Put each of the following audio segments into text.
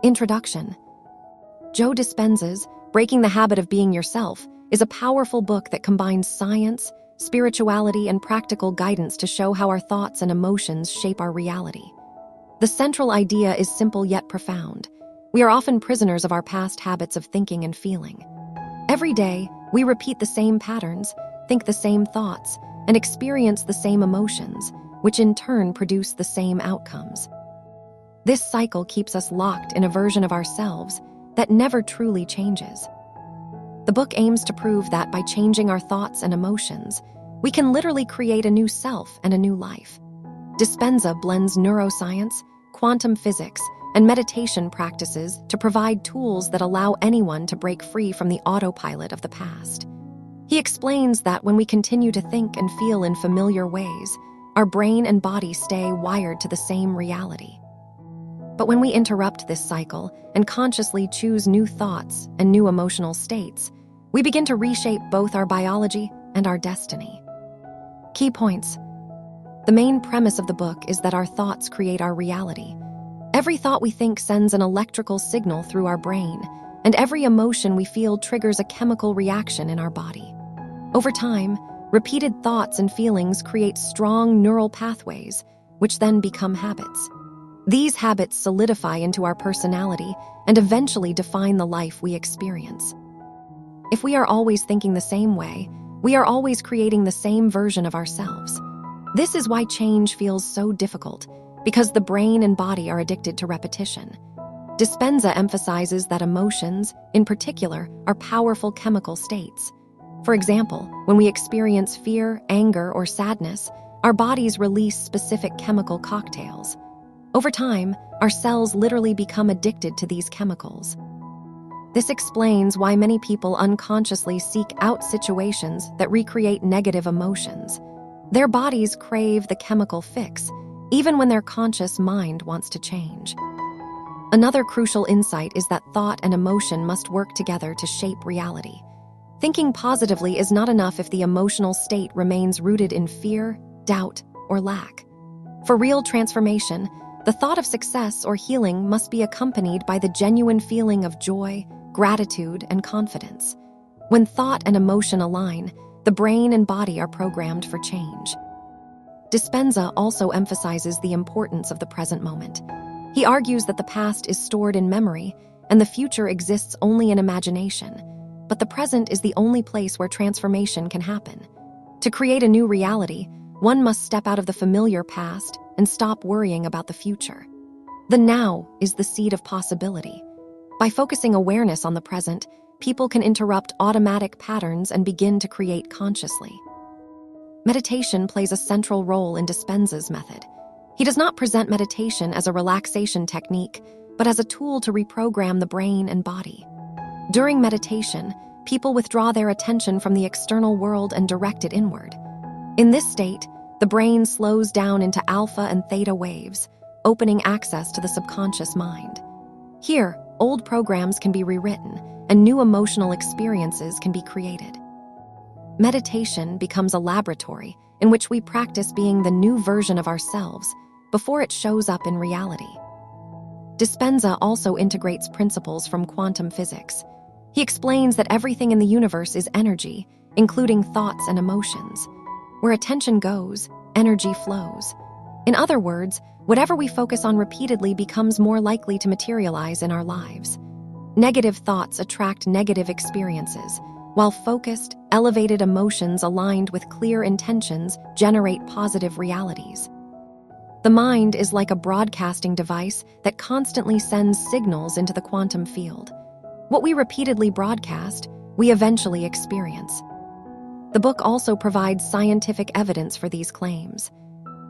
Introduction. Joe Dispenza's Breaking the Habit of Being Yourself is a powerful book that combines science, spirituality, and practical guidance to show how our thoughts and emotions shape our reality. The central idea is simple yet profound. We are often prisoners of our past habits of thinking and feeling. Every day, we repeat the same patterns, think the same thoughts, and experience the same emotions, which in turn produce the same outcomes. This cycle keeps us locked in a version of ourselves that never truly changes. The book aims to prove that by changing our thoughts and emotions, we can literally create a new self and a new life. Dispenza blends neuroscience, quantum physics, and meditation practices to provide tools that allow anyone to break free from the autopilot of the past. He explains that when we continue to think and feel in familiar ways, our brain and body stay wired to the same reality. But when we interrupt this cycle and consciously choose new thoughts and new emotional states, we begin to reshape both our biology and our destiny. Key points. The main premise of the book is that our thoughts create our reality. Every thought we think sends an electrical signal through our brain, and every emotion we feel triggers a chemical reaction in our body. Over time, repeated thoughts and feelings create strong neural pathways, which then become habits. These habits solidify into our personality and eventually define the life we experience. If we are always thinking the same way, we are always creating the same version of ourselves. This is why change feels so difficult, because the brain and body are addicted to repetition. Dispenza emphasizes that emotions, in particular, are powerful chemical states. For example, when we experience fear, anger, or sadness, our bodies release specific chemical cocktails. Over time, our cells literally become addicted to these chemicals. This explains why many people unconsciously seek out situations that recreate negative emotions. Their bodies crave the chemical fix, even when their conscious mind wants to change. Another crucial insight is that thought and emotion must work together to shape reality. Thinking positively is not enough if the emotional state remains rooted in fear, doubt, or lack. For real transformation, the thought of success or healing must be accompanied by the genuine feeling of joy, gratitude, and confidence. When thought and emotion align, the brain and body are programmed for change. Dispenza also emphasizes the importance of the present moment. He argues that the past is stored in memory and the future exists only in imagination, but the present is the only place where transformation can happen. To create a new reality, one must step out of the familiar past and stop worrying about the future. The now is the seed of possibility. By focusing awareness on the present, people can interrupt automatic patterns and begin to create consciously. Meditation plays a central role in Dispenza's method. He does not present meditation as a relaxation technique, but as a tool to reprogram the brain and body. During meditation, people withdraw their attention from the external world and direct it inward. In this state, the brain slows down into alpha and theta waves, opening access to the subconscious mind. Here, old programs can be rewritten, and new emotional experiences can be created. Meditation becomes a laboratory in which we practice being the new version of ourselves before it shows up in reality. Dispenza also integrates principles from quantum physics. He explains that everything in the universe is energy, including thoughts and emotions. Where attention goes, energy flows. In other words, whatever we focus on repeatedly becomes more likely to materialize in our lives. Negative thoughts attract negative experiences, while focused, elevated emotions aligned with clear intentions generate positive realities. The mind is like a broadcasting device that constantly sends signals into the quantum field. What we repeatedly broadcast, we eventually experience. The book also provides scientific evidence for these claims.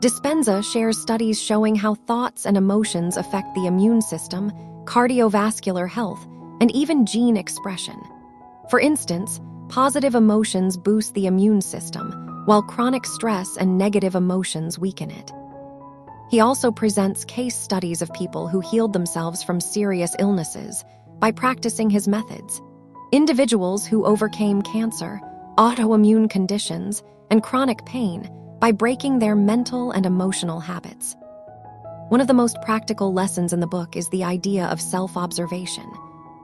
Dispenza shares studies showing how thoughts and emotions affect the immune system, cardiovascular health, and even gene expression. For instance, positive emotions boost the immune system, while chronic stress and negative emotions weaken it. He also presents case studies of people who healed themselves from serious illnesses by practicing his methods. Individuals who overcame cancer, autoimmune conditions, and chronic pain by breaking their mental and emotional habits. One of the most practical lessons in the book is the idea of self-observation.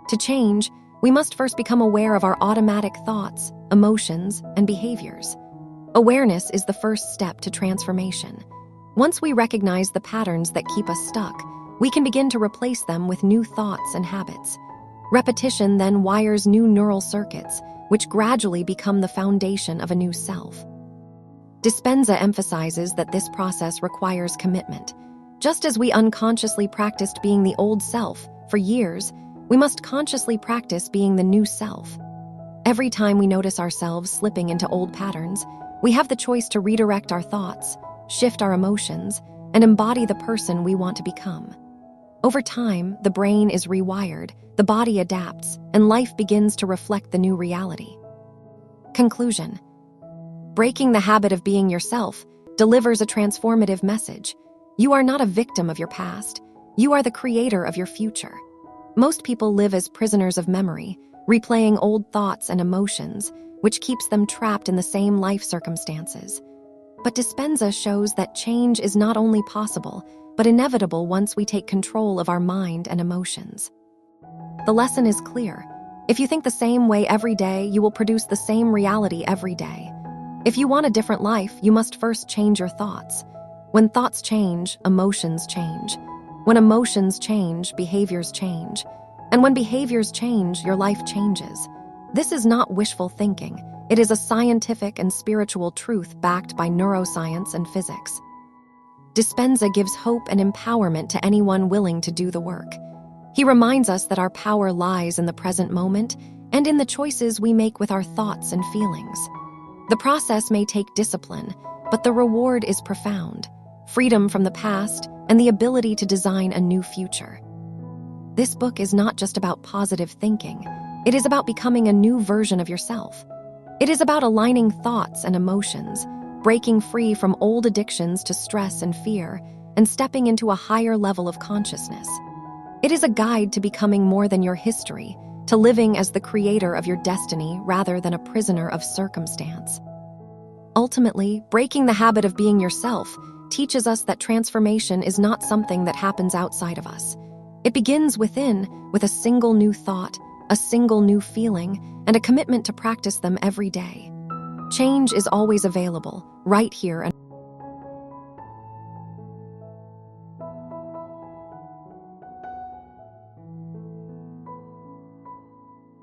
To change, we must first become aware of our automatic thoughts, emotions, and behaviors. Awareness is the first step to transformation. Once we recognize the patterns that keep us stuck, we can begin to replace them with new thoughts and habits. Repetition then wires new neural circuits, which gradually become the foundation of a new self. Dispenza emphasizes that this process requires commitment. Just as we unconsciously practiced being the old self for years, we must consciously practice being the new self. Every time we notice ourselves slipping into old patterns, we have the choice to redirect our thoughts, shift our emotions, and embody the person we want to become. Over time, the brain is rewired, the body adapts, and life begins to reflect the new reality. Conclusion: breaking the habit of being yourself delivers a transformative message. You are not a victim of your past. You are the creator of your future. Most people live as prisoners of memory, replaying old thoughts and emotions, which keeps them trapped in the same life circumstances. But Dispenza shows that change is not only possible, but inevitable once we take control of our mind and emotions. The lesson is clear. If you think the same way every day, you will produce the same reality every day. If you want a different life, you must first change your thoughts. When thoughts change, emotions change. When emotions change, behaviors change. And when behaviors change, your life changes. This is not wishful thinking. It is a scientific and spiritual truth backed by neuroscience and physics. Dispenza gives hope and empowerment to anyone willing to do the work. He reminds us that our power lies in the present moment and in the choices we make with our thoughts and feelings. The process may take discipline, but the reward is profound: freedom from the past and the ability to design a new future. This book is not just about positive thinking. It is about becoming a new version of yourself. It is about aligning thoughts and emotions, breaking free from old addictions to stress and fear, and stepping into a higher level of consciousness. It is a guide to becoming more than your history, to living as the creator of your destiny rather than a prisoner of circumstance. Ultimately, breaking the habit of being yourself teaches us that transformation is not something that happens outside of us. It begins within, with a single new thought, a single new feeling, and a commitment to practice them every day. Change is always available, right here and